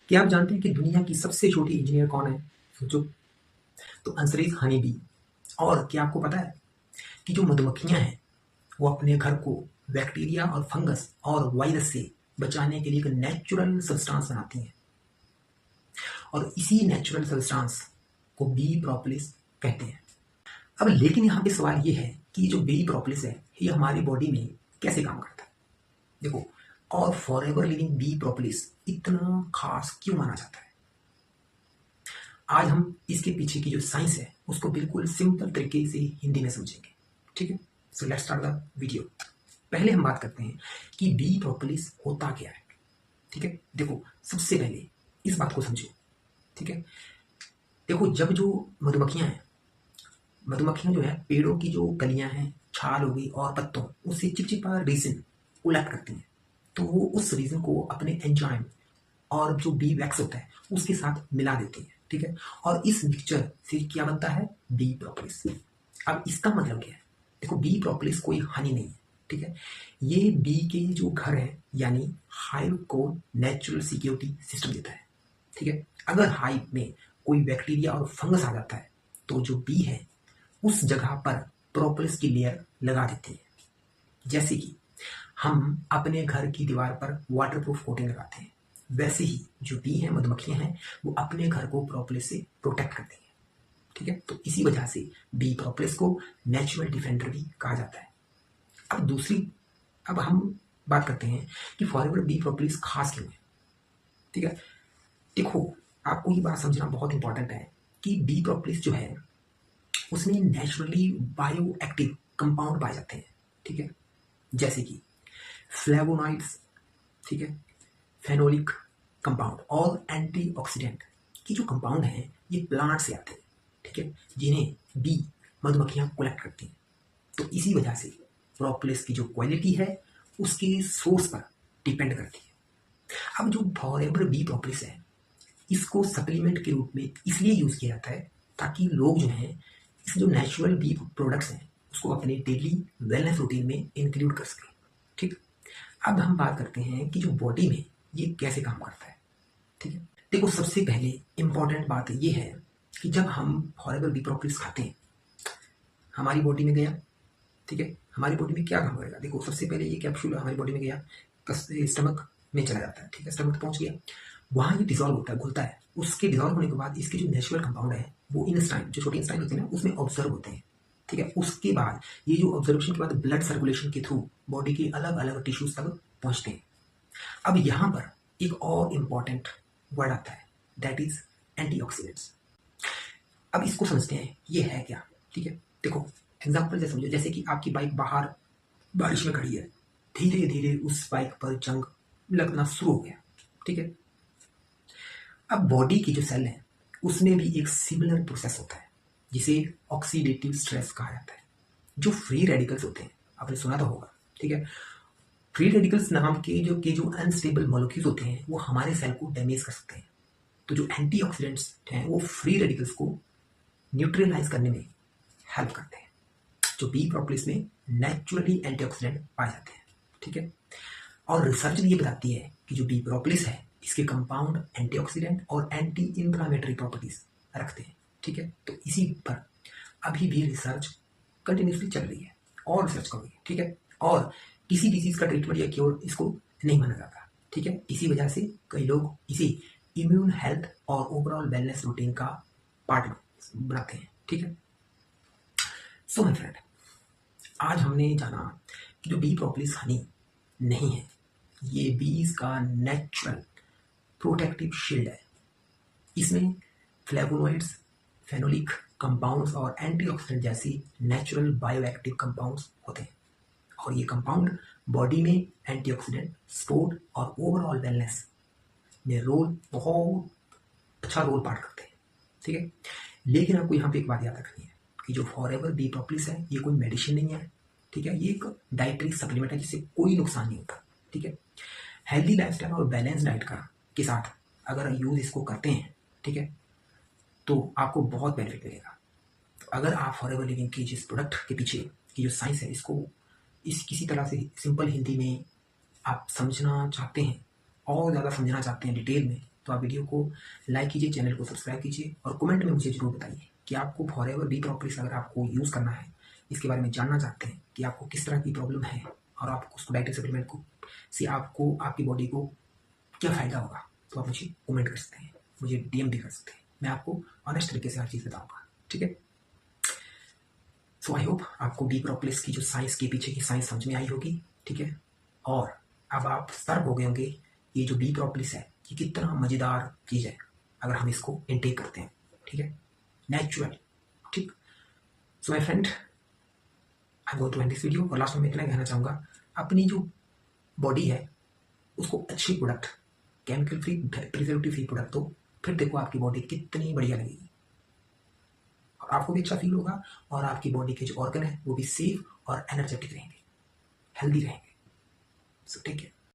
क्या आप जानते हैं कि दुनिया की सबसे छोटी इंजीनियर कौन है? सोचो। तो आंसर इज हनी बी। और क्या आपको पता है कि जो मधुमक्खियां हैं वो अपने घर को बैक्टीरिया और फंगस और वायरस से बचाने के लिए एक नेचुरल सब्सटेंस बनाती हैं, और इसी नेचुरल सब्सटेंस को बी प्रोपोलिस कहते हैं। अब लेकिन यहाँ पे सवाल ये है कि जो बी प्रोपोलिस है ये हमारी बॉडी में कैसे काम करता है। देखो, और फॉरएवर लिविंग बी प्रोपोलिस इतना खास क्यों माना जाता है, आज हम इसके पीछे की जो साइंस है उसको बिल्कुल सिंपल तरीके से हिंदी में समझेंगे। ठीक है, so let's start the video. पहले हम बात करते हैं कि बी प्रोपोलिस होता क्या है। ठीक है, देखो सबसे पहले इस बात को समझो। ठीक है, देखो जब जो मधुमक्खियां जो है पेड़ों की जो कलियां हैं, छाल हो गई और पत्तों, उससे चिपचिपा रेजिन उलट करती हैं, तो वो उस रेजिन को अपने एंजाइम और जो बी वैक्स होता है उसके साथ मिला देती है। ठीक है, और इस मिक्सचर से क्या बनता है? B propolis. अब इसका मतलब क्या है? देखो, बी प्रोपोलिस कोई हानि नहीं है। ठीक है, ये बी के जो घर है यानी हाइव को नेचुरल सिक्योरिटी सिस्टम देता है। ठीक है, अगर हाइव में कोई बैक्टीरिया और फंगस आ जाता है तो जो बी है उस जगह पर प्रोपोलिस की लेयर लगा देती है। जैसे कि हम अपने घर की दीवार पर वाटरप्रूफ कोटिंग लगाते हैं, वैसे ही जो बी है, मधुमक्खियां हैं, वो अपने घर को प्रोपोलिस से प्रोटेक्ट करती हैं। ठीक है, तो इसी वजह से बी प्रोपोलिस को नेचुरल डिफेंडर भी कहा जाता है। अब हम बात करते हैं कि फॉरएवर बी प्रोपोलिस खास क्यों है। ठीक है, देखो आपको ये बात समझना बहुत इंपॉर्टेंट है कि बी प्रोपोलिस जो है उसमें नेचुरली बायो एक्टिव कंपाउंड पाए जाते हैं। ठीक है, जैसे कि फ्लेवोनॉइड्स, ठीक है, फेनोलिक कंपाउंड और एंटीऑक्सीडेंट की जो कंपाउंड हैं ये प्लांट से आते हैं। ठीक है, जिन्हें बी मधुमक्खियां कलेक्ट करती हैं। तो इसी वजह से प्रोपोलिस की जो क्वालिटी है उसके सोर्स पर डिपेंड करती है। अब जो फॉरएवर बी प्रोपोलिस है इसको सप्लीमेंट के रूप में इसलिए यूज किया जाता है ताकि लोग जो हैं इस जो नेचुरल बी प्रोडक्ट्स हैं उसको अपने डेली वेलनेस रूटीन में इंक्लूड कर सकें। ठीक, अब हम बात करते हैं कि जो बॉडी में ये कैसे काम करता है। ठीक है, देखो सबसे पहले इंपॉर्टेंट बात ये है कि जब हम फॉरएवर बी प्रोपोलिस खाते हैं हमारी बॉडी में गया। ठीक है, हमारी बॉडी में क्या काम करेगा? देखो सबसे पहले ये कैप्सूल हमारी बॉडी में गया, स्टमक में चला जाता है। ठीक है, स्टमक पहुंच गया, वहां ये डिजॉल्व होता है, घुलता है। उसके डिजॉल्व होने के बाद इसके जो नेचुरल कंपाउंड है वो इंस्टाइन, जो छोटे इंस्टाइन होते हैं ना, उसमें ऑब्जर्व होते हैं। ठीक है, उसके बाद ये जो ऑब्जर्वेशन के बाद ब्लड सर्कुलेशन के थ्रू बॉडी के अलग अलग टिश्यूज तक पहुंचते हैं। अब यहाँ पर एक और इम्पॉर्टेंट वर्ड आता है, दैट इज एंटीऑक्सीडेंट्स। अब इसको समझते हैं ये है क्या। ठीक है, देखो एग्जाम्पल जैसे समझो, जैसे कि आपकी बाइक बाहर बारिश में खड़ी है, धीरे धीरे उस बाइक पर जंग लगना शुरू हो गया। ठीक है, अब बॉडी की जो सेल है उसमें भी एक सिमिलर प्रोसेस होता है जिसे ऑक्सीडेटिव स्ट्रेस कहा जाता है। जो फ्री रेडिकल्स होते हैं, आपने सुना तो होगा। ठीक है, फ्री रेडिकल्स नाम के जो अनस्टेबल मॉलिक्यूल्स होते हैं वो हमारे सेल को डैमेज कर सकते हैं। तो जो एंटीऑक्सीडेंट्स हैं वो फ्री रेडिकल्स को न्यूट्रलाइज करने में हेल्प करते हैं। जो बी प्रोपोलिस में नेचुरली एंटीऑक्सीडेंट पाए जाते हैं। ठीक है, और रिसर्च ये बताती है कि जो बी प्रोपोलिस है इसके कंपाउंड एंटीऑक्सीडेंट और एंटी इंफ्लामेटरी प्रॉपर्टीज रखते हैं। ठीक है, तो इसी पर अभी भी रिसर्च कंटिन्यूसली चल रही है और रिसर्च कर रही है। ठीक है, और किसी डिजीज का ट्रीटमेंट या क्योर इसको नहीं माना जाता। ठीक है, इसी वजह से कई लोग इसे इम्यून हेल्थ और ओवरऑल वेलनेस रूटीन का पार्ट बनाते हैं। ठीक है, सो माय फ्रेंड, आज हमने जाना कि जो बी प्रोपोलिस हनी नहीं है, ये बीज का नेचुरल प्रोटेक्टिव शील्ड है। इसमें फ्लेवोनॉइड्स, फेनोलिक कंपाउंड्स और एंटीऑक्सीडेंट जैसी नेचुरल बायोएक्टिव कंपाउंड्स होते हैं, और ये कंपाउंड बॉडी में एंटीऑक्सीडेंट, सपोर्ट और ओवरऑल वेलनेस में बहुत अच्छा रोल पार्ट करते हैं। ठीक है, लेकिन आपको यहाँ पे एक बात याद रखनी है कि जो फॉरएवर बी प्रोपोलिस है ये कोई मेडिसिन नहीं है। ठीक है, ये एक डाइटरी सप्लीमेंट है जिससे कोई नुकसान नहीं होता। ठीक है, हेल्दी लाइफस्टाइल और बैलेंस डाइट का के साथ अगर यूज इसको करते हैं, ठीक है, तो आपको बहुत बेनिफिट मिलेगा। तो अगर आप फॉरएवर लिविंग की जिस प्रोडक्ट के पीछे की जो साइंस है इसको किसी तरह से सिंपल हिंदी में आप समझना चाहते हैं और ज़्यादा समझना चाहते हैं डिटेल में, तो आप वीडियो को लाइक कीजिए, चैनल को सब्सक्राइब कीजिए और कमेंट में मुझे जरूर बताइए कि आपको फॉरएवर बी प्रॉपर्टीज अगर आपको यूज़ करना है, इसके बारे में जानना चाहते हैं कि आपको किस तरह की प्रॉब्लम है और आप उसको डाइटरी सप्लीमेंट को से आपको आपकी बॉडी को क्या फ़ायदा होगा, तो आप मुझे कमेंट कर सकते हैं, मुझे डीएम भी कर सकते हैं। मैं आपको ऑनेस्ट तरीके से हर चीज़ बताऊँगा, ठीक है। सो आई होप आपको बी प्रॉपर्टीज की जो साइंस के पीछे की साइंस समझ में आई होगी, ठीक है। और अब आप सर्व हो गए होंगे ये जो बी प्रॉपर्टीज है ये कितना मज़ेदार चीज़ है अगर हम इसको इनटेक करते हैं, ठीक है, नेचुरल, ठीक। So my friend, I am going to end this video. और लास्ट में मैं इतना कहना चाहूँगा, अपनी जो बॉडी है उसको अच्छी product, chemical free, preservative free product दो, फिर देखो आपकी बॉडी कितनी बढ़िया लगेगी और आपको भी अच्छा फील होगा और आपकी बॉडी के जो ऑर्गन है वो भी सेफ और एनर्जेटिक रहेंगे, हेल्दी रहेंगे। So take care.